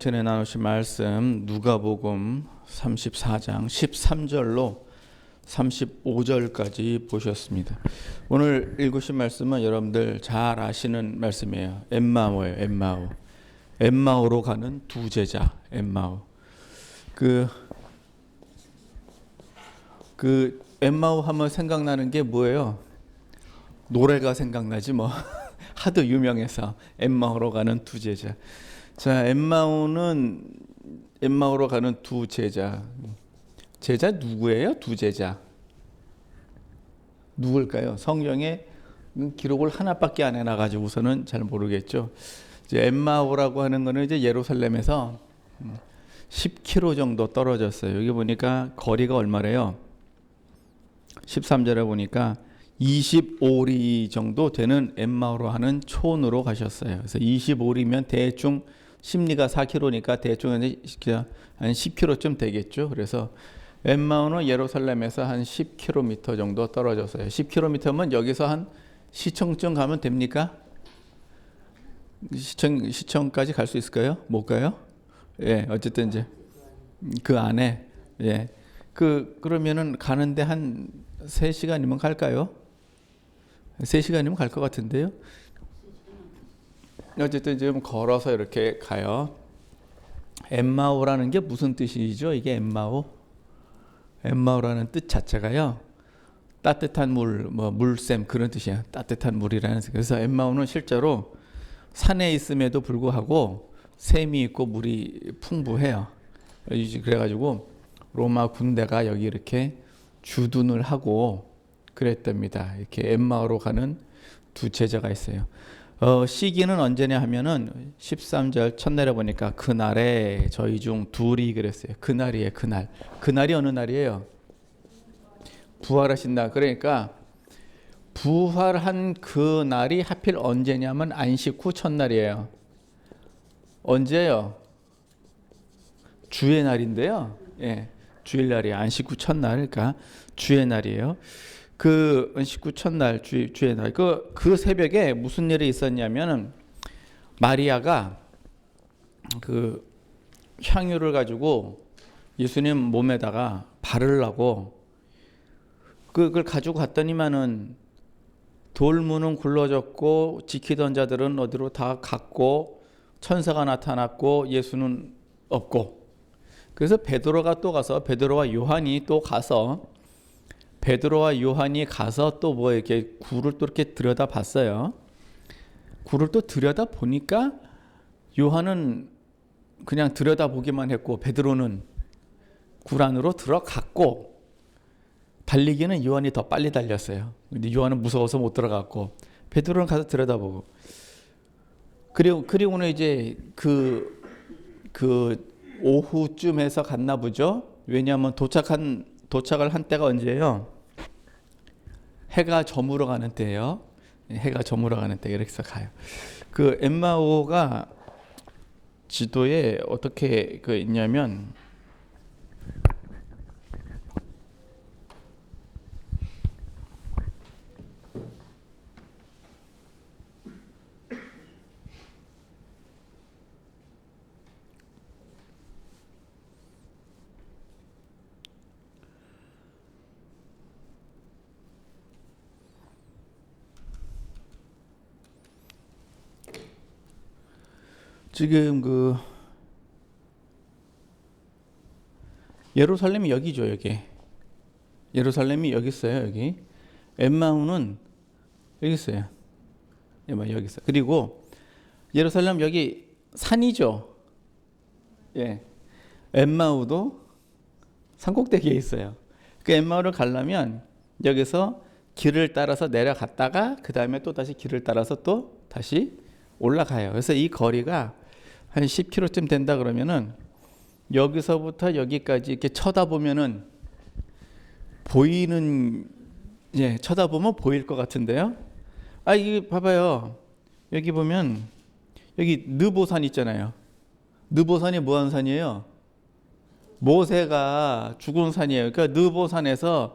전에 나누신 말씀 누가복음 34장 13절로 35절까지 보셨습니다. 오늘 읽으신 말씀은 여러분들 잘 아시는 말씀이에요. 엠마오예요. 엠마오. 엠마오로 가는 두 제자. 엠마오. 그 엠마오 하면 생각나는 게 뭐예요? 노래가 생각나지 뭐. 하도 유명해서 엠마오로 가는 두 제자. 자, 엠마오로 가는 두 제자. 제자 누구예요? 두 제자. 누굴까요? 성경에 기록을 하나밖에 안 해놔가지고서는 잘 모르겠죠. 이제 엠마오라고 하는 거는 이제 예루살렘에서 10km 정도 떨어졌어요. 여기 보니까 거리가 얼마래요? 13절에 보니까 25리 정도 되는 엠마오로 하는 촌으로 가셨어요. 그래서 25리면 대충 심리가 4km니까 대충 한 10km쯤 되겠죠. 그래서 엠마오는 예루살렘에서 한 10km 정도 떨어졌어요. 10km면 여기서 한 시청쯤 가면 됩니까? 시청까지 갈 수 있을까요? 못 가요? 예, 어쨌든 이제 그 안에 예. 그러면은 가는데 한 3시간이면 갈까요? 3시간이면 갈 것 같은데요. 어쨌든 지금 걸어서 이렇게 가요. 엠마오라는 게 무슨 뜻이죠? 이게 엠마오? 엠마오라는 뜻 자체가요. 따뜻한 물, 물샘 그런 뜻이야. 따뜻한 물이라는 뜻. 그래서 엠마오는 실제로 산에 있음에도 불구하고 샘이 있고 물이 풍부해요. 그래가지고 로마 군대가 여기 이렇게 주둔을 하고 그랬답니다. 이렇게 엠마오로 가는 두 제자가 있어요. 시기는 언제냐 하면은 13절 첫날에 보니까 그날에 저희 중 둘이 그랬어요. 그날이에요. 그날. 그날이 어느 날이에요? 부활하신 날. 그러니까 부활한 그 날이 하필 언제냐면 안식 후 첫날이에요. 언제요? 주의 날인데요. 예, 주일 날이에요. 안식 후 첫날. 그러니까 주의 날이에요. 그 안식 후 첫날 주의 날. 그 새벽에 무슨 일이 있었냐면은 마리아가 그 향유를 가지고 예수님 몸에다가 바르려고 그걸 가지고 갔더니만은 돌문은 굴러졌고 지키던 자들은 어디로 다 갔고 천사가 나타났고 예수는 없고. 그래서 베드로가 또 가서 베드로와 요한이 또 가서 또 뭐 이렇게 굴을 또 이렇게 들여다 봤어요. 굴을 또 들여다 보니까 요한은 그냥 들여다 보기만 했고 베드로는 굴 안으로 들어갔고 달리기는 요한이 더 빨리 달렸어요. 근데 요한은 무서워서 못 들어갔고 베드로는 가서 들여다보고 그리고는 이제 그 오후쯤에서 갔나 보죠. 왜냐하면 도착을 한 때가 언제예요? 해가 저물어 가는 때예요. 해가 저물어 가는 때 이렇게 가요. 그 엠마오가 지도에 어떻게 있냐면 지금 예루살렘이 여기죠. 여기 예루살렘이 여기 있어요. 여기 엠마오는 여기 있어요. 여기 있어요. 그리고 예루살렘 여기 산이죠. 예, 엠마오도 산꼭대기에 있어요. 그 엠마오를 가려면 여기서 길을 따라서 내려갔다가 그 다음에 또 다시 길을 따라서 또 다시 올라가요. 그래서 이 거리가 한 10km쯤 된다 그러면은 여기서부터 여기까지 이렇게 쳐다보면은 쳐다보면 보일 것 같은데요. 이게 봐봐요. 여기 보면 여기 느보산 있잖아요. 느보산이 뭐 하는 산이에요? 모세가 죽은 산이에요. 그러니까 느보산에서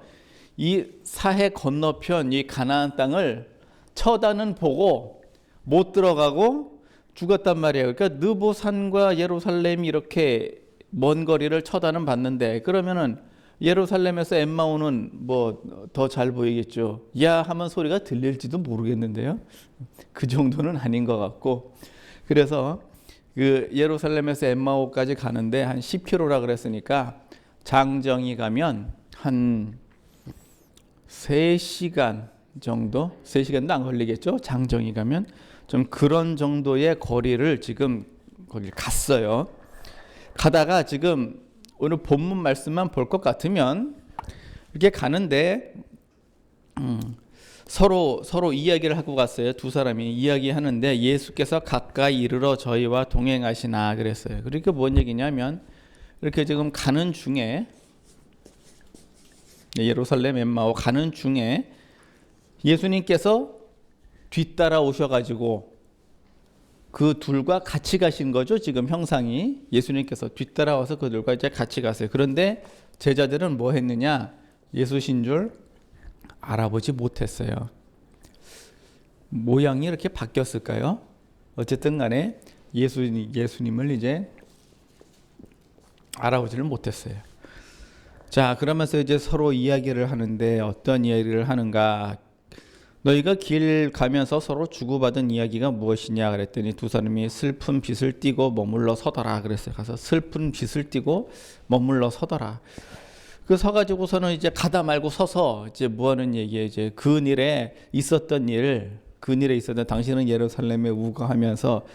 이 사해 건너편 이 가나안 땅을 쳐다는 보고 못 들어가고 죽었단 말이에요. 그러니까 느보산과 예루살렘이 이렇게 먼 거리를 쳐다는 봤는데 그러면은 예루살렘에서 엠마오는 뭐 더 잘 보이겠죠. 야 하면 소리가 들릴지도 모르겠는데요. 그 정도는 아닌 것 같고 그래서 그 예루살렘에서 엠마오까지 가는데 한 10km라 그랬으니까 장정이 가면 한 3시간 정도? 3시간도 안 걸리겠죠? 장정이 가면 좀 그런 정도의 거리를 지금 거길 갔어요. 가다가 지금 오늘 본문 말씀만 볼 것 같으면 이렇게 가는데 서로 이야기를 하고 갔어요. 두 사람이 이야기하는데 예수께서 가까이 이르러 저희와 동행하시나 그랬어요. 그러니까 뭔 얘기냐면 이렇게 지금 가는 중에 예루살렘 엠마오 가는 중에 예수님께서 뒤따라 오셔가지고 그 둘과 같이 가신 거죠. 지금 형상이 예수님께서 뒤따라와서 그들과 이제 같이 갔어요. 그런데 제자들은 뭐 했느냐? 예수신 줄 알아보지 못했어요. 모양이 이렇게 바뀌었을까요? 어쨌든 간에 예수님을 이제 알아보지를 못했어요. 자, 그러면서 이제 서로 이야기를 하는데 어떤 이야기를 하는가? 너희가 길 가면서 서로 주고받은 이야기가 무엇이냐 그랬더니 두 사람이 슬픈 빛을 띠고 머물러 서더라 그랬어요. 가서 슬픈 빛을 띠고 머물러 서더라. 그 서가지고서는 이제 가다 말고 서서 이제 뭐하는 얘기에 이제 근일에 있었던 당신은 예루살렘에 우거하면서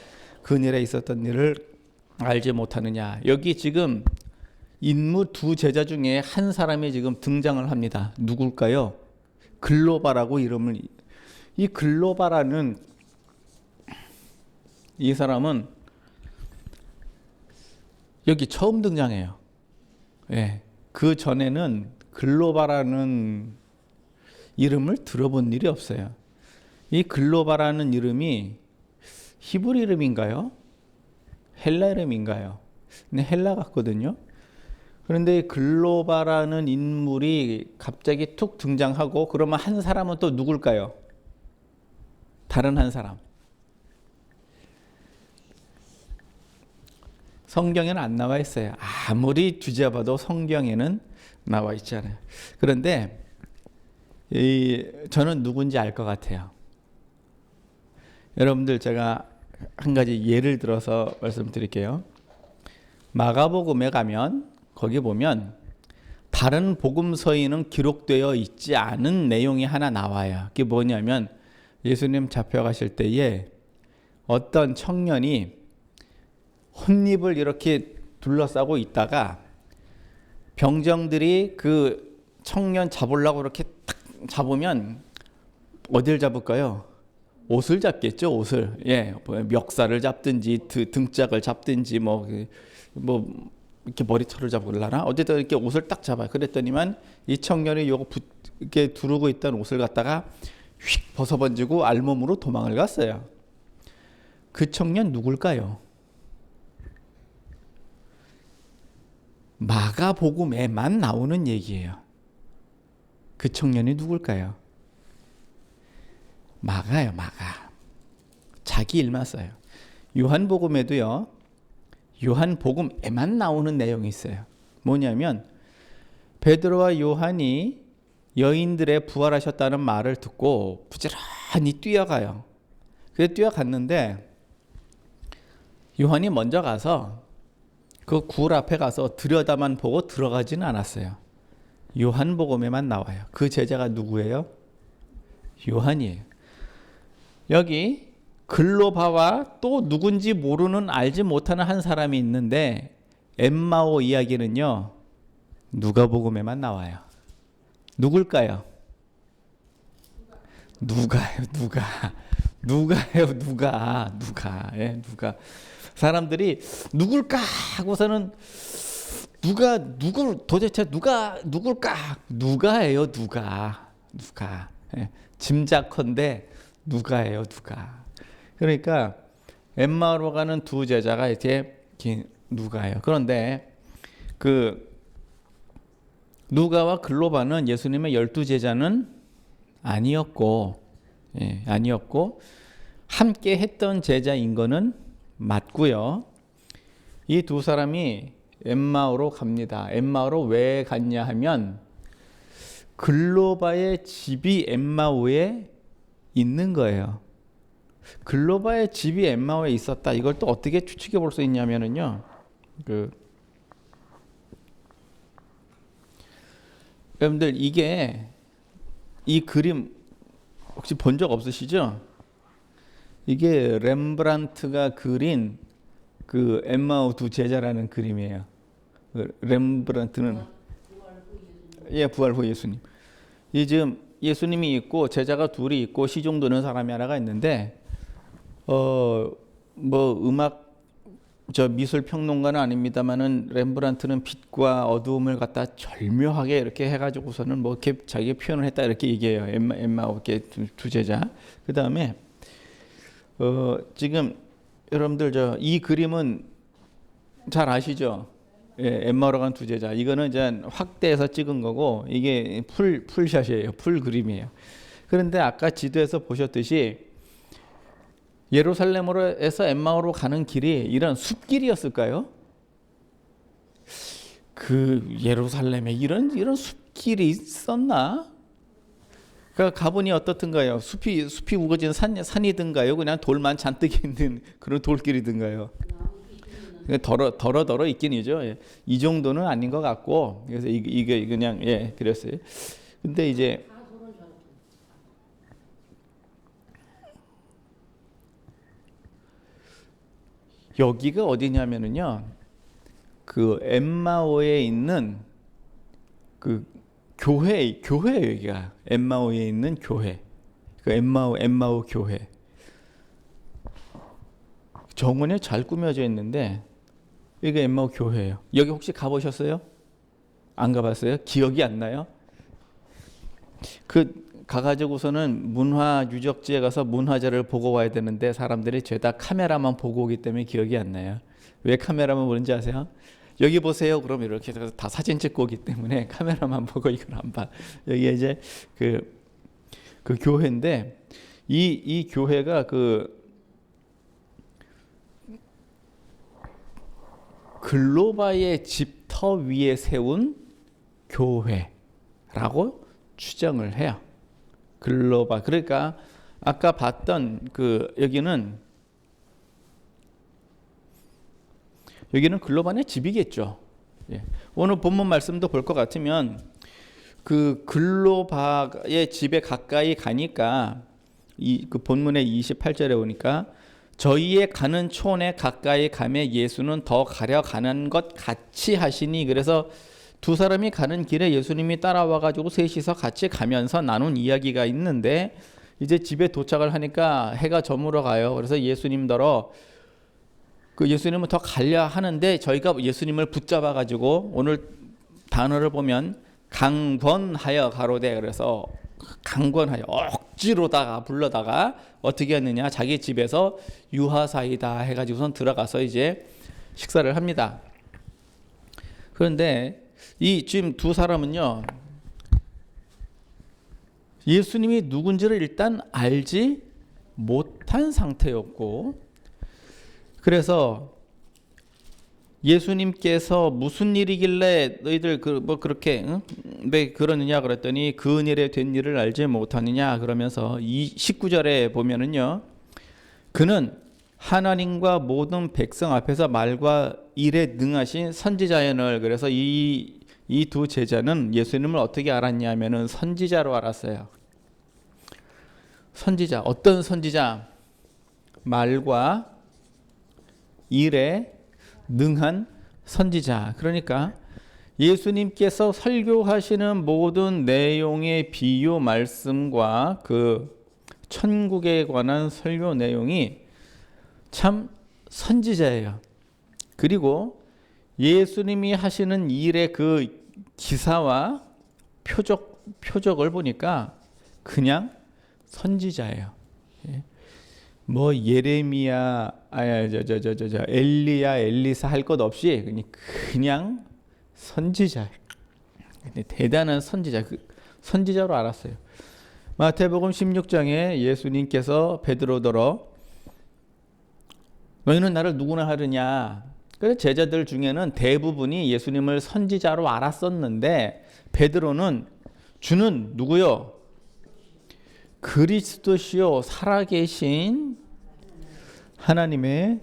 근일에 있었던 일을 알지 못하느냐. 여기 지금 인물 두 제자 중에 한 사람이 지금 등장을 합니다. 누굴까요? 글로바라고 이름을 이 글로바라는 이 사람은 여기 처음 등장해요. 예. 그 전에는 글로바라는 이름을 들어본 일이 없어요. 이 글로바라는 이름이 히브리 이름인가요? 헬라 이름인가요? 근데 헬라 같거든요. 그런데 글로바라는 인물이 갑자기 툭 등장하고 그러면 한 사람은 또 누굴까요? 다른 한 사람. 성경에는 안 나와 있어요. 아무리 뒤져봐도 성경에는 나와 있지 않아요. 그런데 저는 누군지 알 것 같아요. 여러분들 제가 한 가지 예를 들어서 말씀드릴게요. 마가복음에 가면 거기 보면 다른 복음서에는 기록되어 있지 않은 내용이 하나 나와요. 그게 뭐냐면 예수님 잡혀가실 때에 어떤 청년이 혼잎을 이렇게 둘러싸고 있다가 병정들이 그 청년 잡으려고 이렇게 딱 잡으면 어딜 잡을까요? 옷을 잡겠죠, 옷을. 예, 멱살을 잡든지 등짝을 잡든지 뭐 이렇게 머리털을 잡으려나? 어쨌든 이렇게 옷을 딱 잡아요. 그랬더니만 이 청년이 이렇게 두르고 있던 옷을 갖다가 휙 벗어번지고 알몸으로 도망을 갔어요. 그 청년 누굴까요? 마가복음에만 나오는 얘기예요. 그 청년이 누굴까요? 마가요, 마가. 자기 일만 써요. 요한복음에도요. 요한복음에만 나오는 내용이 있어요. 뭐냐면 베드로와 요한이 여인들의 부활하셨다는 말을 듣고 부지런히 뛰어가요. 그래서 뛰어갔는데 요한이 먼저 가서 그 굴 앞에 가서 들여다만 보고 들어가지는 않았어요. 요한복음에만 나와요. 그 제자가 누구예요? 요한이에요. 여기 글로바와 또 누군지 모르는 알지 못하는 한 사람이 있는데 엠마오 이야기는요. 누가복음에만 나와요. 누굴까요? 누가요, 누가. 예, 누가. 사람들이 누굴까 하고서는 도대체 누굴까? 누가예요, 누가. 예, 짐작컨대 누가예요, 누가. 그러니까 엠마오로 가는 두 제자가 이제 누가예요. 그런데 그 누가와 글로바는 예수님의 12제자는 아니었고 함께 했던 제자인 거는 맞고요. 이 두 사람이 엠마오로 갑니다. 엠마오로 왜 갔냐 하면 글로바의 집이 엠마오에 있는 거예요. 글로바의 집이 엠마오에 있었다. 이걸 또 어떻게 추측해 볼 수 있냐면은요. 여러분들 이 그림 혹시 본 적 없으시죠? 이게 렘브란트가 그린 그 엠마오 두 제자라는 그림이에요. 렘브란트는 부활 후 예수님. 이 지금 예수님이 있고 제자가 둘이 있고 시종 드는 사람이 하나가 있는데 미술 평론가는 아닙니다만은 렘브란트는 빛과 어두움을 갖다 절묘하게 이렇게 해가지고서는 뭐 이렇게 자기 표현을 했다 이렇게 얘기해요. 엠마오 이렇게 두 제자. 그 다음에 지금 여러분들 이 그림은 잘 아시죠? 예, 엠마오로 간 두 제자. 이거는 이제 확대해서 찍은 거고 이게 풀샷이에요. 풀 그림이에요. 그런데 아까 지도에서 보셨듯이 예루살렘으로에서 엠마오로 가는 길이 이런 숲길이었을까요? 그 예루살렘에 이런 숲길이 있었나? 그러니까 가보니 어떻든가요? 숲이 우거진 산이든가요? 그냥 돌만 잔뜩 있는 그런 돌길이든가요? 더러 있긴이죠. 예. 이 정도는 아닌 것 같고 그래서 이게 그냥 그랬어요. 근데 이제 여기가 어디냐면은요, 그 엠마오에 있는 그 교회 여기가 엠마오에 있는 교회, 그 엠마오 교회. 정원에 잘 꾸며져 있는데 이게 엠마오 교회예요. 여기 혹시 가보셨어요? 안 가봤어요? 기억이 안 나요? 가가지고서는 문화 유적지에 가서 문화재를 보고 와야 되는데 사람들이 죄다 카메라만 보고 오기 때문에 기억이 안 나요. 왜 카메라만 보는지 아세요? 여기 보세요. 그럼 이렇게 다 사진 찍고 오기 때문에 카메라만 보고 이걸 안 봐. 여기 이제 그 교회인데 이 교회가 글로바의 집터 위에 세운 교회라고 추정을 해요. 글로바. 그러니까 아까 봤던 여기는 글로바의 집이겠죠. 예. 오늘 본문 말씀도 볼 것 같으면 그 글로바의 집에 가까이 가니까 그 본문의 28절에 오니까 저희의 가는 촌에 가까이 가매 예수는 더 가려 가는 것 같이 하시니, 그래서 두 사람이 가는 길에 예수님이 따라와 가지고 셋이서 같이 가면서 나눈 이야기가 있는데 이제 집에 도착을 하니까 해가 저물어 가요. 그래서 예수님더러 예수님은 더 가려 하는데 저희가 예수님을 붙잡아 가지고 오늘 단어를 보면 강권하여 가로되, 그래서 강권하여 억지로다가 불러다가 어떻게 했느냐, 자기 집에서 유하사이다 해가지고선 들어가서 이제 식사를 합니다. 그런데 지금 두 사람은요, 예수님이 누군지를 일단 알지 못한 상태였고, 그래서 예수님께서 무슨 일이길래 너희들 그렇게 왜 그러느냐 그랬더니 그 일에 된 일을 알지 못하느냐 그러면서 이 19절에 보면은요, 그는 하나님과 모든 백성 앞에서 말과 일에 능하신 선지자연을, 그래서 이 두 제자는 예수님을 어떻게 알았냐면은 선지자로 알았어요. 선지자. 어떤 선지자? 말과 일에 능한 선지자. 그러니까 예수님께서 설교하시는 모든 내용의 비유 말씀과 그 천국에 관한 설교 내용이 참 선지자예요. 그리고 예수님이 하시는 일의 그 기사와 표적을 보니까 그냥 선지자예요. 뭐 예레미야, 엘리야, 엘리사 할 것 없이 그냥 선지자. 대단한 선지자. 선지자로 알았어요. 마태복음 16장에 예수님께서 베드로더러 너희는 나를 누구나 하느냐. 그래서 제자들 중에는 대부분이 예수님을 선지자로 알았었는데 베드로는 주는 누구요? 그리스도시요 살아계신 하나님의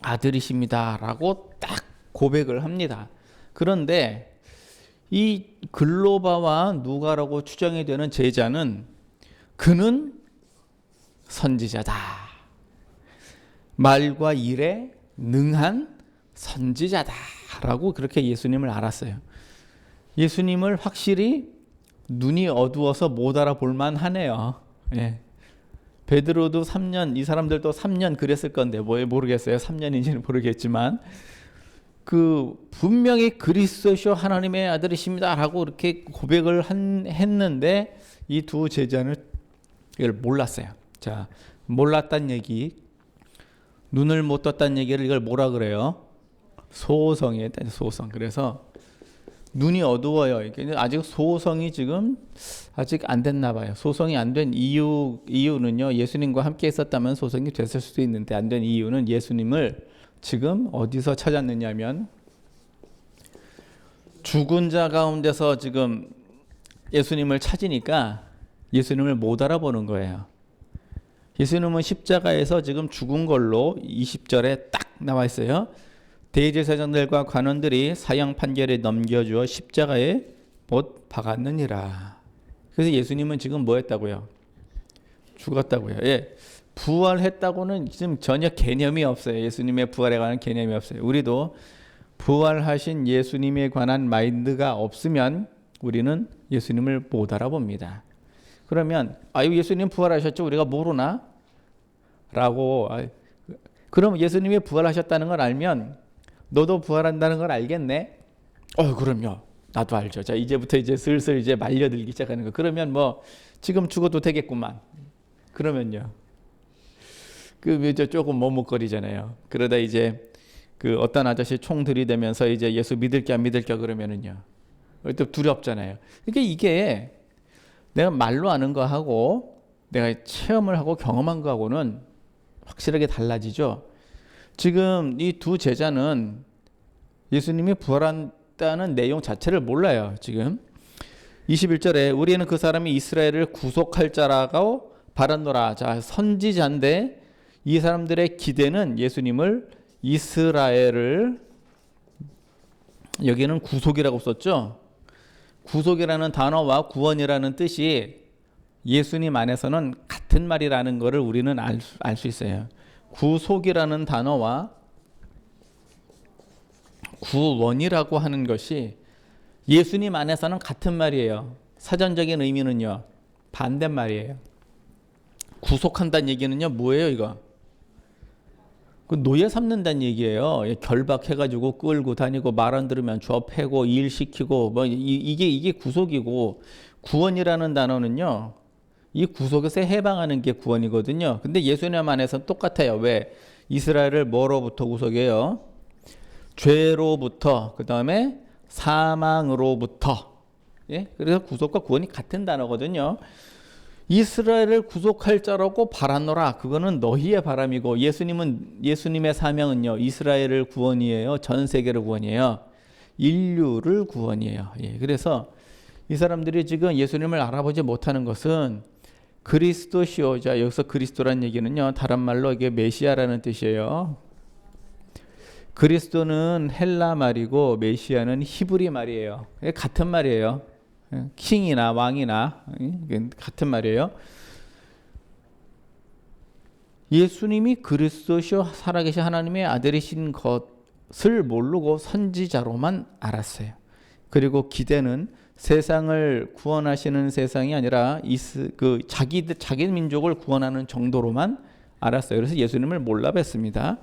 아들이십니다 라고 딱 고백을 합니다. 그런데 이 글로바와 누가라고 추정이 되는 제자는 그는 선지자다. 말과 일에 능한 선지자다라고 그렇게 예수님을 알았어요. 예수님을 확실히 눈이 어두워서 못 알아볼 만하네요. 예. 베드로도 3년, 이 사람들도 3년 그랬을 건데 뭐 모르겠어요. 3년인지는 모르겠지만 그 분명히 그리스도시요 하나님의 아들이십니다라고 이렇게 고백을 했는데 이 두 제자는 이걸 몰랐어요. 자, 몰랐단 얘기, 눈을 못 떴다는 얘기를 이걸 뭐라 그래요? 소성이에요. 소성. 그래서 눈이 어두워요. 아직 소성이 지금 아직 안 됐나 봐요. 소성이 안 된 이유는요. 예수님과 함께 있었다면 소성이 됐을 수도 있는데 안 된 이유는 예수님을 지금 어디서 찾았느냐면 죽은 자 가운데서 지금 예수님을 찾으니까 예수님을 못 알아보는 거예요. 예수님은 십자가에서 지금 죽은 걸로 20절에 딱 나와 있어요. 대제사장들과 관원들이 사형 판결에 넘겨주어 십자가에 못 박았느니라. 그래서 예수님은 지금 뭐 했다고요? 죽었다고요. 예. 부활했다고는 지금 전혀 개념이 없어요. 예수님의 부활에 관한 개념이 없어요. 우리도 부활하신 예수님에 관한 마인드가 없으면 우리는 예수님을 못 알아봅니다. 그러면 예수님 부활하셨죠? 우리가 모르나? 라고 그럼 예수님이 부활하셨다는 걸 알면 너도 부활한다는 걸 알겠네? 그럼요. 나도 알죠. 자, 이제부터 이제 슬슬 이제 말려들기 시작하는 거. 그러면 뭐 지금 죽어도 되겠구만. 그러면요. 이제 조금 머뭇거리잖아요. 그러다 이제 그 어떤 아저씨 총 들이대면서 이제 예수 믿을게 안 믿을게 그러면은요. 또 두렵잖아요. 그러니까 이게 내가 말로 아는 거하고 내가 체험을 하고 경험한 거하고는 확실하게 달라지죠. 지금 이 두 제자는 예수님이 부활한다는 내용 자체를 몰라요. 지금 21절에 우리는 그 사람이 이스라엘을 구속할 자라고 바랐노라. 자, 선지자인데 이 사람들의 기대는 예수님을 이스라엘을 여기는 구속이라고 썼죠. 구속이라는 단어와 구원이라는 뜻이 예수님 안에서는 같은 말이라는 것을 우리는 알 수 있어요. 구속이라는 단어와 구원이라고 하는 것이 예수님 안에서는 같은 말이에요. 사전적인 의미는요, 반대말이에요. 구속한다는 얘기는요, 뭐예요, 이거? 노예 삼는다는 얘기예요. 결박해가지고 끌고 다니고 말 안 들으면 줘 패고 일 시키고 뭐 이게 구속이고, 구원이라는 단어는요, 이 구속에서 해방하는 게 구원이거든요. 근데 예수님 안에서는 똑같아요. 왜? 이스라엘을 뭐로부터 구속해요? 죄로부터, 그 다음에 사망으로부터. 예? 그래서 구속과 구원이 같은 단어거든요. 이스라엘을 구속할 자라고 바라노라. 그거는 너희의 바람이고, 예수님의 사명은요, 이스라엘을 구원이에요. 전 세계를 구원이에요. 인류를 구원이에요. 예, 그래서 이 사람들이 지금 예수님을 알아보지 못하는 것은 그리스도시오. 자, 여기서 그리스도란 얘기는요, 다른 말로 이게 메시아라는 뜻이에요. 그리스도는 헬라 말이고 메시아는 히브리 말이에요. 같은 말이에요. 킹이나 왕이나 같은 말이에요. 예수님이 그리스도시요 살아계신 하나님의 아들이신 것을 모르고 선지자로만 알았어요. 그리고 기대는 세상을 구원하시는 세상이 아니라 자기 민족을 구원하는 정도로만 알았어요. 그래서 예수님을 몰라 뵀습니다.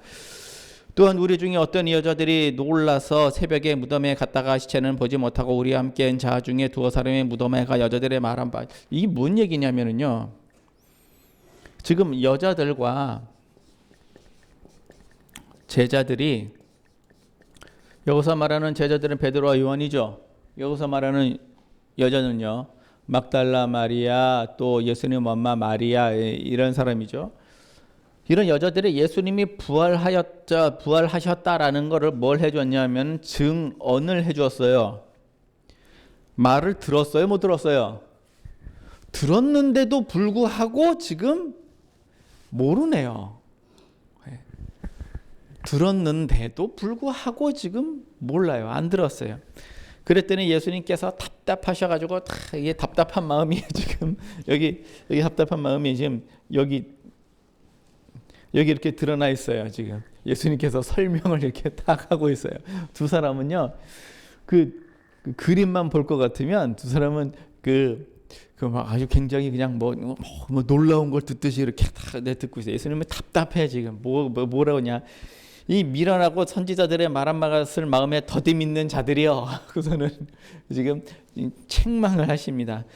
또한 우리 중에 어떤 여자들이 놀라서 새벽에 무덤에 갔다가 시체는 보지 못하고 우리와 함께한 자 중에 두어 사람의 무덤에 가 여자들의 말한 바, 이게 뭔 얘기냐면요, 지금 여자들과 제자들이, 여기서 말하는 제자들은 베드로와 요한이죠. 여기서 말하는 여자는요, 막달라 마리아, 또 예수님 엄마 마리아, 이런 사람이죠. 이런 여자들이 예수님이 부활하셨다라는 것을 뭘 해줬냐면 증언을 해주었어요. 말을 들었어요, 못 들었어요? 들었는데도 불구하고 지금 모르네요. 들었는데도 불구하고 지금 몰라요. 안 들었어요. 그랬더니 예수님께서 답답하셔가지고 이게 답답한 마음이 지금 여기 답답한 마음이 지금 여기 이렇게 드러나 있어요. 지금 예수님께서 설명을 이렇게 딱 하고 있어요. 두 사람은요, 그 그림만 볼 것 같으면 두 사람은 막 아주 굉장히 그냥 뭐 놀라운 걸 듣듯이 이렇게 다 듣고 있어요. 예수님은 답답해 지금 뭐라고냐. 이 미련하고 선지자들의 말 한마디를 마음에 더디 믿는 자들이요. 그래서는 지금 책망을 하십니다.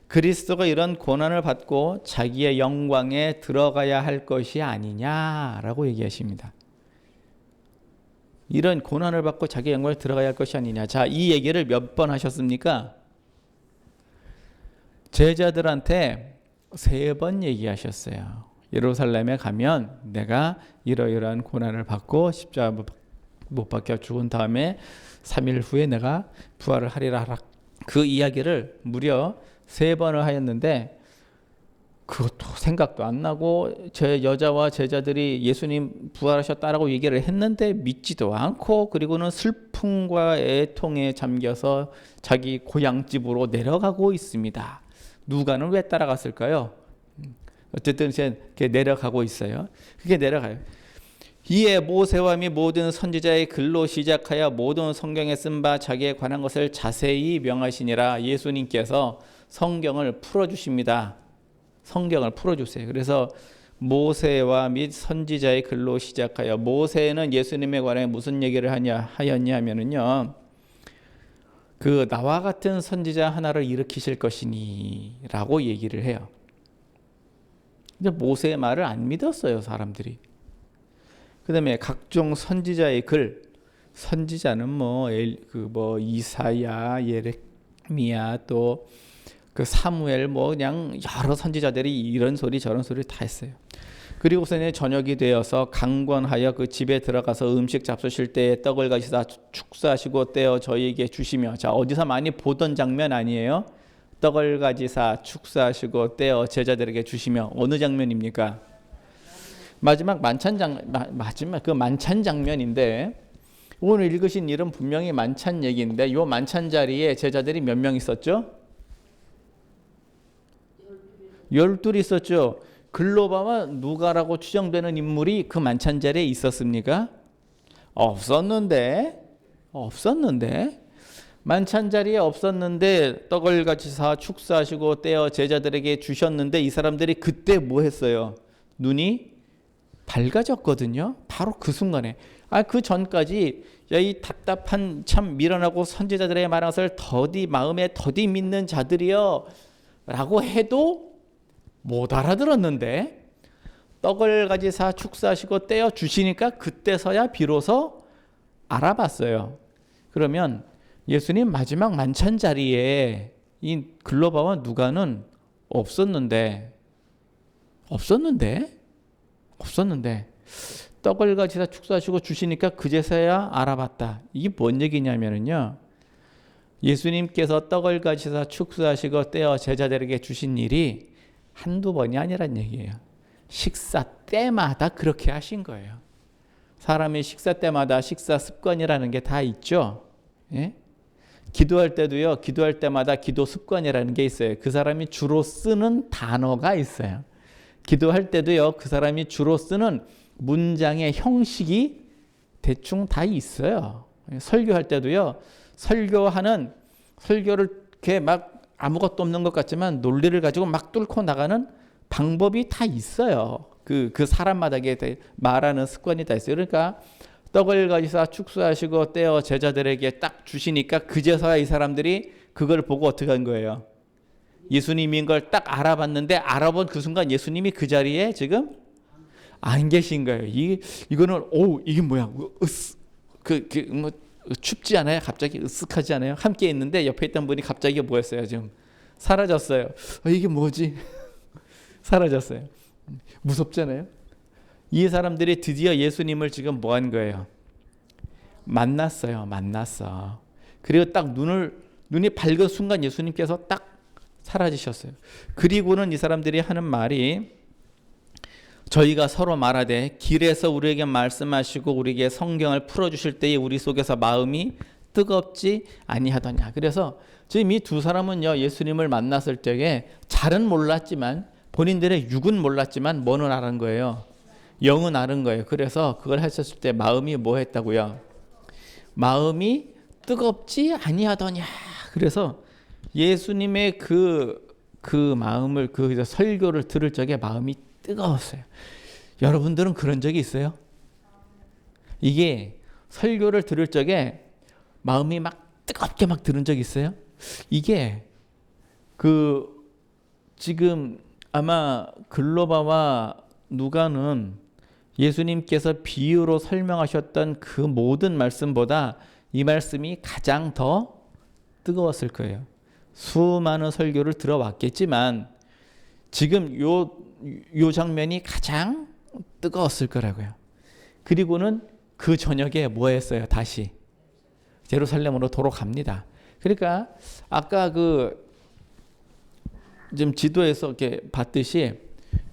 그리스도가 이런 고난을 받고 자기의 영광에 들어가야 할 것이 아니냐라고 얘기하십니다. 이런 고난을 받고 자기의 영광에 들어가야 할 것이 아니냐. 자, 이 얘기를 몇 번 하셨습니까? 제자들한테 3번 얘기하셨어요. 예루살렘에 가면 내가 이러이러한 고난을 받고 십자가 못 박혀 죽은 다음에 3일 후에 내가 부활을 하리라. 그 이야기를 무려 3번을 하였는데 그것도 생각도 안 나고 제 여자와 제자들이 예수님 부활하셨다라고 얘기를 했는데 믿지도 않고 그리고는 슬픔과 애통에 잠겨서 자기 고향집으로 내려가고 있습니다. 누가는 왜 따라갔을까요? 어쨌든 이렇게 내려가고 있어요. 그게 내려가요. 이에 모세와 및 모든 선지자의 글로 시작하여 모든 성경에 쓴 바 자기에 관한 것을 자세히 명하시니라. 예수님께서 성경을 풀어주십니다. 성경을 풀어주세요. 그래서 모세와 및 선지자의 글로 시작하여, 모세는 예수님에 관해 무슨 얘기를 하였냐면요, 그 나와 같은 선지자 하나를 일으키실 것이니라고 얘기를 해요. 근데 모세의 말을 안 믿었어요, 사람들이. 그다음에 각종 선지자의 글, 선지자는 이사야, 예레미야, 또 그 사무엘, 그냥 여러 선지자들이 이런 소리 저런 소리 다 했어요. 그리고서는 저녁이 되어서 강권하여 그 집에 들어가서 음식 잡수실 때에 떡을 가지사 축사하시고 떼어 저희에게 주시며. 자, 어디서 많이 보던 장면 아니에요? 떡을 가지사 축사하시고 떼어 제자들에게 주시며. 어느 장면입니까? 마지막 그 만찬 장면인데, 오늘 읽으신 일은 분명히 만찬 얘기인데, 이 만찬 자리에 제자들이 몇 명 있었죠? 12 있었죠. 글로 보면 누가라고 추정되는 인물이 그 만찬 자리에 있었습니까? 없었는데 만찬 자리에 없었는데 떡을 가지사 축사하시고 떼어 제자들에게 주셨는데, 이 사람들이 그때 뭐 했어요? 눈이 밝아졌거든요. 바로 그 순간에. 그 전까지 이 답답한 참 미련하고 선지자들의 말한 것을 마음에 더디 믿는 자들이여 라고 해도 못 알아들었는데, 떡을 가지사 축사하시고 떼어 주시니까 그때서야 비로소 알아봤어요. 그러면 예수님 마지막 만찬 자리에 이 글로바와 누가는 없었는데 떡을 가지사 축사하시고 주시니까 그제서야 알아봤다. 이게 뭔 얘기냐면요, 예수님께서 떡을 가지사 축사하시고 떼어 제자들에게 주신 일이 한두 번이 아니란 얘기예요. 식사 때마다 그렇게 하신 거예요. 사람이 식사 때마다 식사 습관이라는 게 다 있죠. 예? 기도할 때도요, 기도할 때마다 기도 습관이라는 게 있어요. 그 사람이 주로 쓰는 단어가 있어요. 기도할 때도요, 그 사람이 주로 쓰는 문장의 형식이 대충 다 있어요. 설교할 때도요, 설교를 이렇게 막 아무것도 없는 것 같지만 논리를 가지고 막 뚫고 나가는 방법이 다 있어요. 그 사람마다 말하는 습관이 다 있어요. 그러니까 떡을 가지사 축사하시고 떼어 제자들에게 딱 주시니까 그제서야 이 사람들이 그걸 보고 어떻게 한 거예요? 예수님인 걸 딱 알아봤는데, 알아본 그 순간 예수님이 그 자리에 지금 안 계신 거예요. 이거는 이게 뭐야? 춥지 않아요? 갑자기 으쓱하지 않아요? 함께 있는데 옆에 있던 분이 갑자기 뭐였어요? 지금 사라졌어요. 이게 뭐지? 사라졌어요. 무섭잖아요. 이 사람들이 드디어 예수님을 지금 뭐 한 거예요? 만났어요. 만났어. 그리고 딱 눈이 밝은 순간 예수님께서 딱 사라지셨어요. 그리고는 이 사람들이 하는 말이 저희가 서로 말하되 길에서 우리에게 말씀하시고 우리에게 성경을 풀어주실 때에 우리 속에서 마음이 뜨겁지 아니하더냐. 그래서 지금 이 두 사람은요, 예수님을 만났을 적에 잘은 몰랐지만 본인들의 육은 몰랐지만 뭐는 아는 거예요? 영은 아는 거예요. 그래서 그걸 하셨을 때 마음이 뭐 했다고요? 마음이 뜨겁지 아니하더냐. 그래서 예수님의 그 마음을 그 설교를 들을 적에 마음이 뜨거웠어요. 여러분들은 그런 적이 있어요? 이게 설교를 들을 적에 마음이 막 뜨겁게 막 들은 적 있어요? 이게 지금 아마 글로바와 누가는 예수님께서 비유로 설명하셨던 그 모든 말씀보다 이 말씀이 가장 더 뜨거웠을 거예요. 수많은 설교를 들어왔겠지만 지금 요 장면이 가장 뜨거웠을 거라고요. 그리고는 그 저녁에 뭐 했어요? 다시 예루살렘으로 돌아갑니다. 그러니까 아까 지금 지도에서 이렇게 봤듯이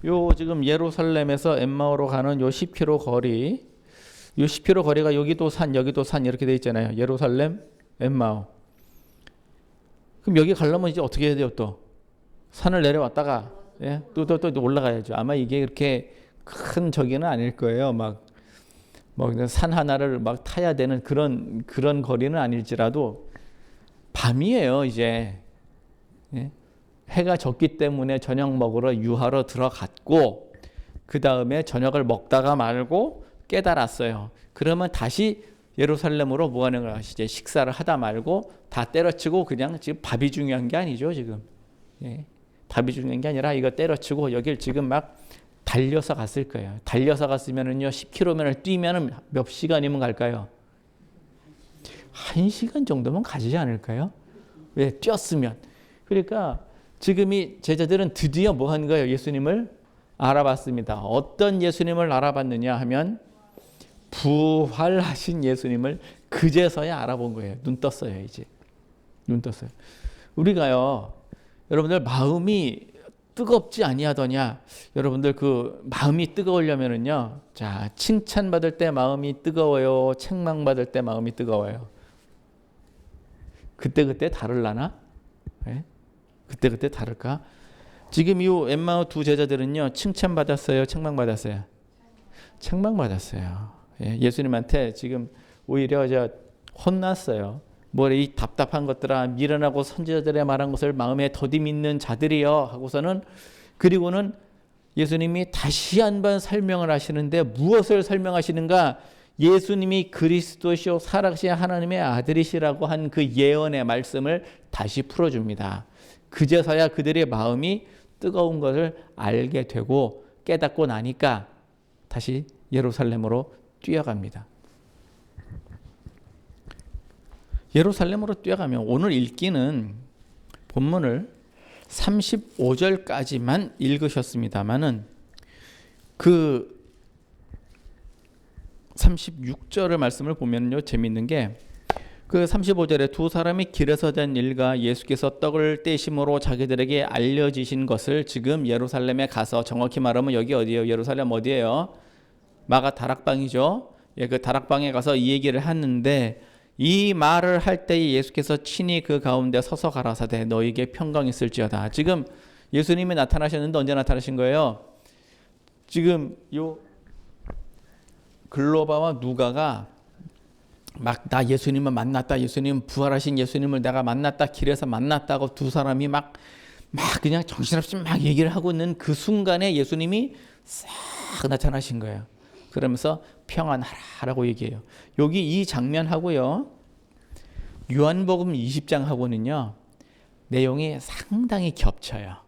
요 지금 예루살렘에서 엠마오로 가는 요 10km 거리, 요 10km 거리가 여기도 산 이렇게 돼 있잖아요. 예루살렘, 엠마오. 그럼 여기 가려면 이제 어떻게 해야 돼요? 또 산을 내려왔다가 또 올라가야죠. 아마 이게 그렇게 큰 저기는 아닐 거예요. 산 하나를 막 타야 되는 그런 거리는 아닐지라도 밤이에요. 이제 해가 졌기 때문에 저녁 먹으러 유하러 들어갔고 그 다음에 저녁을 먹다가 말고 깨달았어요. 그러면 다시 예루살렘으로 뭐 하는 거야? 이제 식사를 하다 말고 다 때려치고 그냥 지금 밥이 중요한 게 아니죠. 지금 밥이 중요한 게 아니라 이거 때려치고 여길 지금 막 달려서 갔을 거예요. 달려서 갔으면은요 10km를 뛰면은 몇 시간이면 갈까요? 1시간 정도면 가지 않을까요? 왜? 뛰었으면. 그러니까 지금 이 제자들은 드디어 뭐 한 거예요? 예수님을 알아봤습니다. 어떤 예수님을 알아봤느냐 하면 부활하신 예수님을 그제서야 알아본 거예요. 눈 떴어요. 이제 눈 떴어요. 우리가요, 여러분들 마음이 뜨겁지 아니하더냐? 여러분들 그 마음이 뜨거우려면은요, 자, 칭찬받을 때 마음이 뜨거워요, 책망받을 때 마음이 뜨거워요. 그때 다를라나? 네? 그때 다를까? 지금 이 엠마오 두 제자들은요, 칭찬받았어요, 책망받았어요? 책망받았어요. 예수님한테 지금 오히려 혼났어요. 이 답답한 것들아, 미련하고 선지자들의 말한 것을 마음에 더디 믿는 자들이여 하고서는, 그리고는 예수님이 다시 한번 설명을 하시는데 무엇을 설명하시는가? 예수님이 그리스도시요 살아계신 하나님의 아들이시라고 한 그 예언의 말씀을 다시 풀어줍니다. 그제서야 그들의 마음이 뜨거운 것을 알게 되고 깨닫고 나니까 다시 예루살렘으로 뛰어갑니다. 예루살렘으로 뛰어가면 오늘 읽기는 본문을 35절까지만 읽으셨습니다마는 그 36절의 말씀을 보면요, 재미있는 게 그 35절에 두 사람이 길에서 된 일과 예수께서 떡을 떼심으로 자기들에게 알려지신 것을 지금 예루살렘에 가서, 정확히 말하면 여기 어디예요? 예루살렘 어디예요? 마가 다락방이죠. 그 다락방에 가서 이 얘기를 하는데, 이 말을 할 때에 예수께서 친히 그 가운데 서서 가라사대 너에게 평강이 있을지어다. 지금 예수님이 나타나셨는데 언제 나타나신 거예요? 지금 요 글로바와 누가가 막 나 예수님을 만났다, 예수님 부활하신 예수님을 내가 만났다, 길에서 만났다고 두 사람이 막 그냥 정신없이 막 얘기를 하고 있는 그 순간에 예수님이 싹 나타나신 거예요. 그러면서 평안하라고 얘기해요. 여기 이 장면하고요, 요한복음 20장하고는요 내용이 상당히 겹쳐요.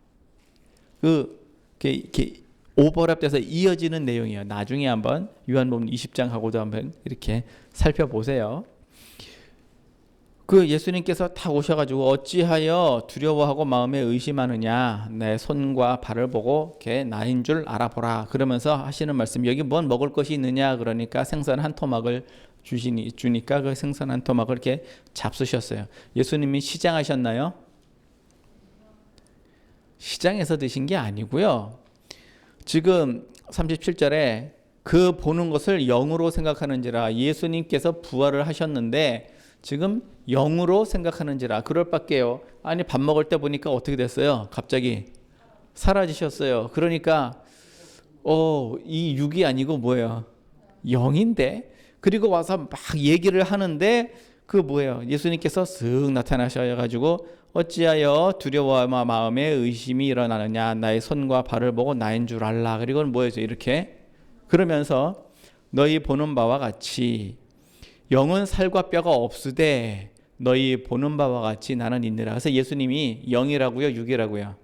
이렇게 오버랩돼서 이어지는 내용이에요. 나중에 한번 요한복음 20장하고도 한번 이렇게 살펴보세요. 그 예수님께서 딱 오셔가지고 어찌하여 두려워하고 마음에 의심하느냐, 내 손과 발을 보고 걔 나인 줄 알아보라. 그러면서 하시는 말씀, 여기 뭔 먹을 것이 있느냐 그러니까 생선 한 토막을 주니까 그 생선 한 토막을 이렇게 잡수셨어요. 예수님이 시장하셨나요? 시장에서 드신 게 아니고요. 지금 37절에 그 보는 것을 영으로 생각하는지라, 예수님께서 부활을 하셨는데 지금 영으로 생각하는지라. 그럴 밖에요. 아니 밥 먹을 때 보니까 어떻게 됐어요? 갑자기 사라지셨어요. 그러니까 이 육이 아니고 뭐예요? 영인데. 그리고 와서 막 얘기를 하는데 그 뭐예요? 예수님께서 쓱 나타나셔가지고 어찌하여 두려워하며 마음에 의심이 일어나느냐, 나의 손과 발을 보고 나인 줄 알라. 그리고 뭐였죠? 이렇게 그러면서 너희 보는 바와 같이 영은 살과 뼈가 없으되 너희 보는 바와 같이 나는 있느라. 그래서 예수님이 영이라고요, 육이라고요?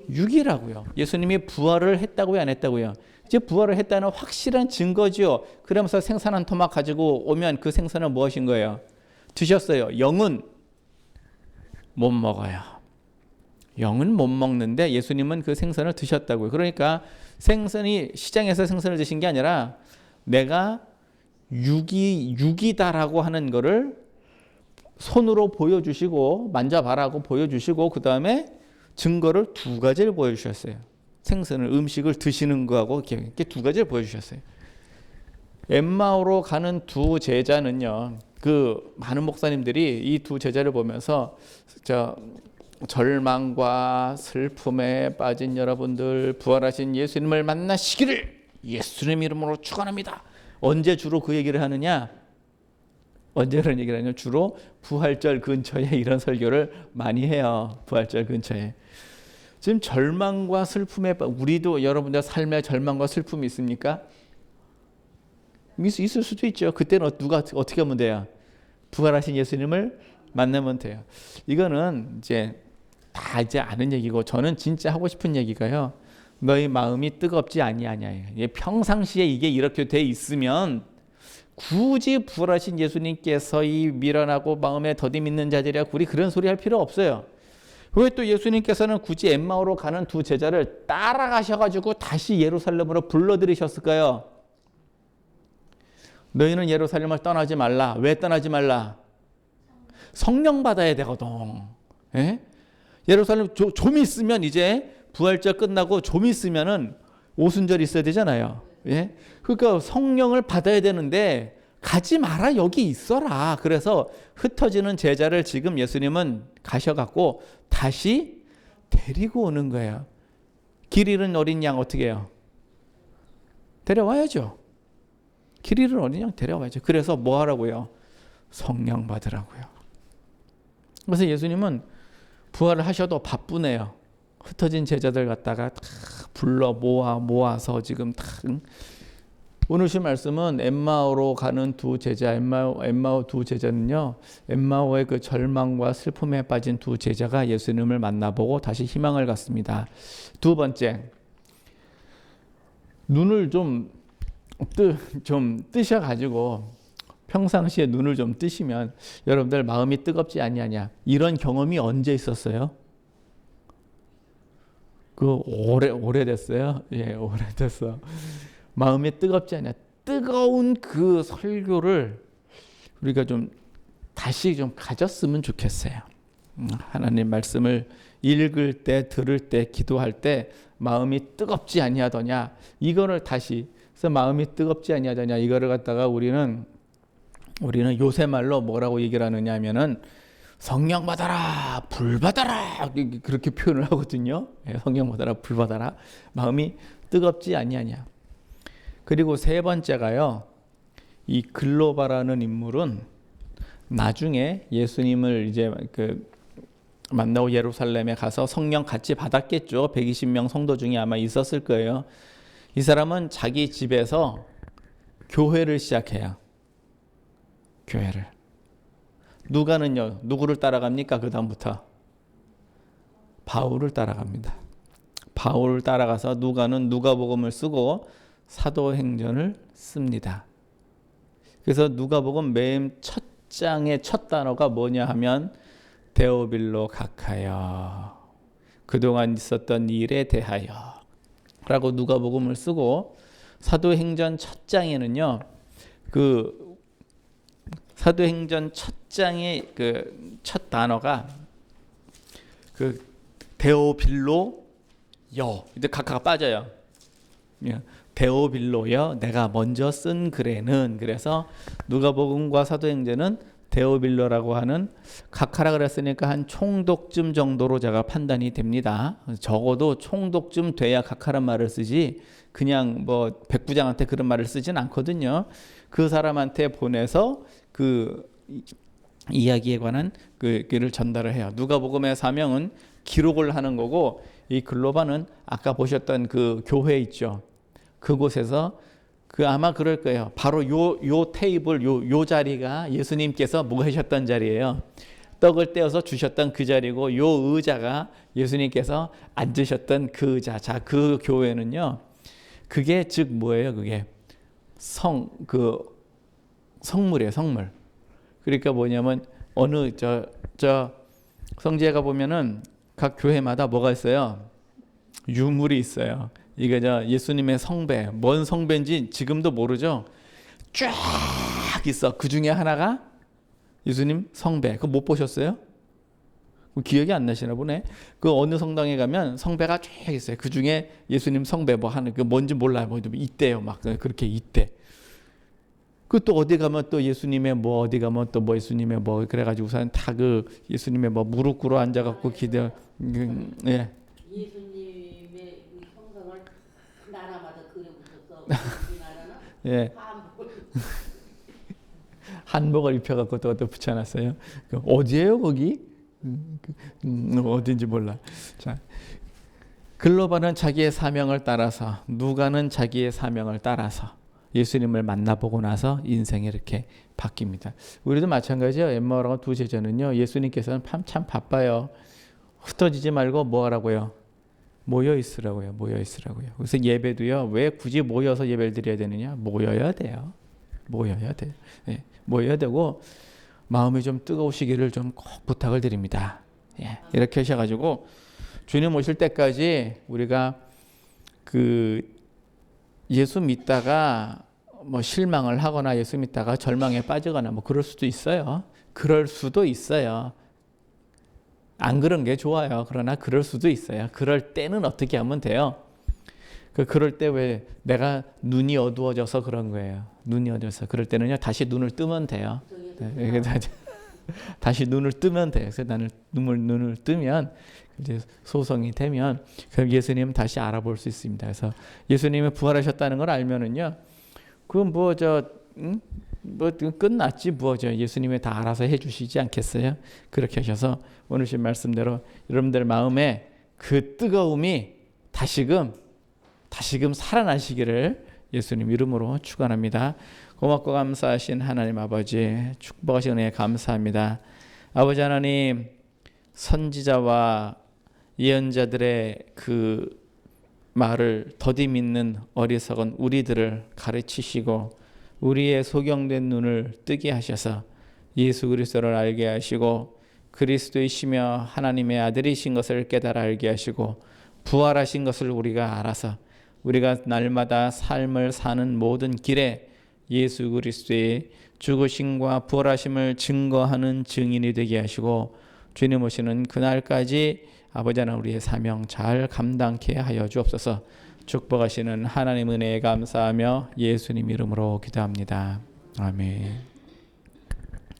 육이라고요. 예수님이 부활을 했다고요, 안 했다고요? 이제 부활을 했다는 확실한 증거죠. 그러면서 생선 한 토막 가지고 오면 그 생선은 무엇인 거예요? 드셨어요. 영은 못 먹어요. 영은 못 먹는데 예수님은 그 생선을 드셨다고요. 그러니까 생선이 시장에서 생선을 드신 게 아니라 내가 육이다라고 하는 거를 손으로 보여주시고 만져봐라고 보여주시고 그 다음에 증거를 두 가지를 보여주셨어요. 생선을 음식을 드시는 거하고 이렇게 두 가지를 보여주셨어요. 엠마오로 가는 두 제자는요, 그 많은 목사님들이 이 두 제자를 보면서 절망과 슬픔에 빠진 여러분들, 부활하신 예수님을 만나시기를 예수님 이름으로 축원합니다. 언제 주로 그 얘기를 하느냐? 언제 그런 얘기를 하냐면 주로 부활절 근처에 이런 설교를 많이 해요. 부활절 근처에. 지금 절망과 슬픔에, 우리도 여러분들 삶에 절망과 슬픔이 있습니까? 있을 수도 있죠. 그때는 누가 어떻게 하면 돼요? 부활하신 예수님을 만나면 돼요. 이거는 이제 다 이제 아는 얘기고, 저는 진짜 하고 싶은 얘기가요, 너희 마음이 뜨겁지 아니하냐예요. 평상시에 이게 이렇게 돼 있으면 굳이 부활하신 예수님께서 이 미련하고 마음에 더디 믿는 자들이야 우리 그런 소리 할 필요 없어요. 왜 또 예수님께서는 굳이 엠마오로 가는 두 제자를 따라가셔가지고 다시 예루살렘으로 불러들이셨을까요? 너희는 예루살렘을 떠나지 말라. 왜 떠나지 말라? 성령 받아야 되거든. 예? 예루살렘 좀 있으면, 이제 부활절 끝나고 좀 있으면은 오순절 있어야 되잖아요. 예? 그러니까 성령을 받아야 되는데 가지 마라, 여기 있어라. 그래서 흩어지는 제자를 지금 예수님은 가셔갖고 다시 데리고 오는 거예요. 길 잃은 어린 양 어떻게 해요? 데려와야죠. 길 잃은 어린 양 데려와야죠. 그래서 뭐 하라고요? 성령 받으라고요. 그래서 예수님은 부활을 하셔도 바쁘네요. 흩어진 제자들 갖다가 다 불러 모아서 지금 다. 오늘 시 말씀은 엠마오로 가는 두 제자, 엠마오 두 제자는요, 엠마오의 그 절망과 슬픔에 빠진 두 제자가 예수님을 만나보고 다시 희망을 갖습니다. 두 번째, 눈을 좀 뜨셔가지고 평상시에 눈을 좀 뜨시면 여러분들 마음이 뜨겁지 아니하냐. 이런 경험이 언제 있었어요? 오래됐어요. 예, 오래됐어. 마음이 뜨겁지 않냐. 뜨거운 그 설교를 우리가 좀 다시 좀 가졌으면 좋겠어요. 하나님 말씀을 읽을 때, 들을 때, 기도할 때 마음이 뜨겁지 아니하더냐. 이거를 다시, 그래서 마음이 뜨겁지 아니하더냐. 이거를 갖다가 우리는 요새 말로 뭐라고 얘기를 하느냐 하면은 성령 받아라, 불 받아라, 그렇게 표현을 하거든요. 성령 받아라, 불 받아라. 마음이 뜨겁지 아니하냐. 그리고 세 번째가요, 이 글로바라는 인물은 나중에 예수님을 이제 만나고 예루살렘에 가서 성령 같이 받았겠죠. 120명 성도 중에 아마 있었을 거예요. 이 사람은 자기 집에서 교회를 시작해요. 교회를. 누가는요, 누구를 따라갑니까? 그 다음부터 바울을 따라갑니다. 바울을 따라가서 누가는 누가복음을 쓰고 사도행전을 씁니다. 그래서 누가복음 맨 첫 장의 첫 단어가 뭐냐 하면 데오빌로 각하여, 그동안 있었던 일에 대하여 라고 누가복음을 쓰고, 사도행전 첫 장에는요, 그 사도행전 첫 장의 그 첫 단어가 그 데오빌로여, 이제 각하가 빠져요. 데오빌로여, 내가 먼저 쓴 글에는, 그래서 누가복음과 사도행전은 데오빌로라고 하는, 각하라 그랬으니까 한 총독쯤 정도로 제가 판단이 됩니다. 적어도 총독쯤 돼야 각하란 말을 쓰지 그냥 뭐 백부장한테 그런 말을 쓰진 않거든요. 그 사람한테 보내서 그 이야기에 관한 그 글을 전달을 해요. 누가복음의 사명은 기록을 하는 거고, 이 글로바는 아까 보셨던 그 교회 있죠. 그곳에서 그 아마 그럴 거예요. 바로 요 테이블, 요 자리가 예수님께서 묵으셨던 자리예요. 떡을 떼어서 주셨던 그 자리고, 요 의자가 예수님께서 앉으셨던 그 의자. 자, 그 교회는요, 그게 즉 뭐예요? 그게 성물이에요, 성물. 그러니까 뭐냐면 어느 성지에 가 보면은 각 교회마다 뭐가 있어요? 유물이 있어요. 이게 예수님의 성배, 뭔 성배인지 지금도 모르죠. 쫙 있어. 그 중에 하나가 예수님 성배. 그거 못 보셨어요? 기억이 안 나시나 보네. 그 어느 성당에 가면 성배가 쫙 있어요. 그 중에 예수님 성배 뭐 하는 그 뭔지 몰라요. 뭐 있대요. 막 그렇게 있대. 그 또 어디 가면 또 예수님의 뭐, 어디 가면 또 뭐 예수님의 뭐, 그래가지고선 다 그 예수님의 뭐 무릎 꿇어 앉아갖고 기대. 예. 예수님의 성상을 나라마다 그려 붙였어. 우리나라는 예. 한복을 입혀갖고 또 붙여놨어요. 어디예요 거기? 어딘지 몰라. 자, 글로바는 자기의 사명을 따라서, 누가는 자기의 사명을 따라서 예수님을 만나보고 나서 인생이 이렇게 바뀝니다. 우리도 마찬가지예요. 엠마오랑 두 제자는요, 예수님께서는 참 바빠요. 흩어지지 말고 뭐 하라고요? 모여 있으라고요. 모여 있으라고요. 그래서 예배도요, 왜 굳이 모여서 예배를 드려야 되느냐? 모여야 돼요. 모여야 돼요. 예, 모여야 되고 마음이 좀 뜨거우시기를 좀 꼭 부탁을 드립니다. 예, 이렇게 하셔가지고 주님 오실 때까지 우리가 그 예수 믿다가 뭐 실망을 하거나 예수 믿다가 절망에 빠지거나 뭐 그럴 수도 있어요. 그럴 수도 있어요. 안 그런 게 좋아요. 그러나 그럴 수도 있어요. 그럴 때는 어떻게 하면 돼요? 그럴 때 왜 내가 눈이 어두워져서 그런 거예요. 눈이 어두워서. 그럴 때는요, 다시 눈을 뜨면 돼요. 네, 다시 눈을 뜨면 돼요. 그래서 나는 눈을 뜨면 이제 소성이 되면 그럼 예수님 다시 알아볼 수 있습니다. 그래서 예수님이 부활하셨다는 걸 알면은요, 그건 뭐 끝났지 예수님이 다 알아서 해주시지 않겠어요? 그렇게 하셔서 오늘 신 말씀대로 여러분들 마음에 그 뜨거움이 다시금 살아나시기를 예수님 이름으로 축원합니다. 고맙고 감사하신 하나님 아버지, 축복하신 은혜에 감사합니다. 아버지 하나님, 선지자와 예언자들의 그 말을 더디 믿는 어리석은 우리들을 가르치시고 우리의 소경된 눈을 뜨게 하셔서 예수 그리스도를 알게 하시고 그리스도이시며 하나님의 아들이신 것을 깨달아 알게 하시고 부활하신 것을 우리가 알아서 우리가 날마다 삶을 사는 모든 길에 예수 그리스도의 죽으심과 부활하심을 증거하는 증인이 되게 하시고 주님 오시는 그날까지 아버지 하나님 우리의 사명 잘 감당케 하여 주옵소서. 축복하시는 하나님 은혜에 감사하며 예수님 이름으로 기도합니다. 아멘.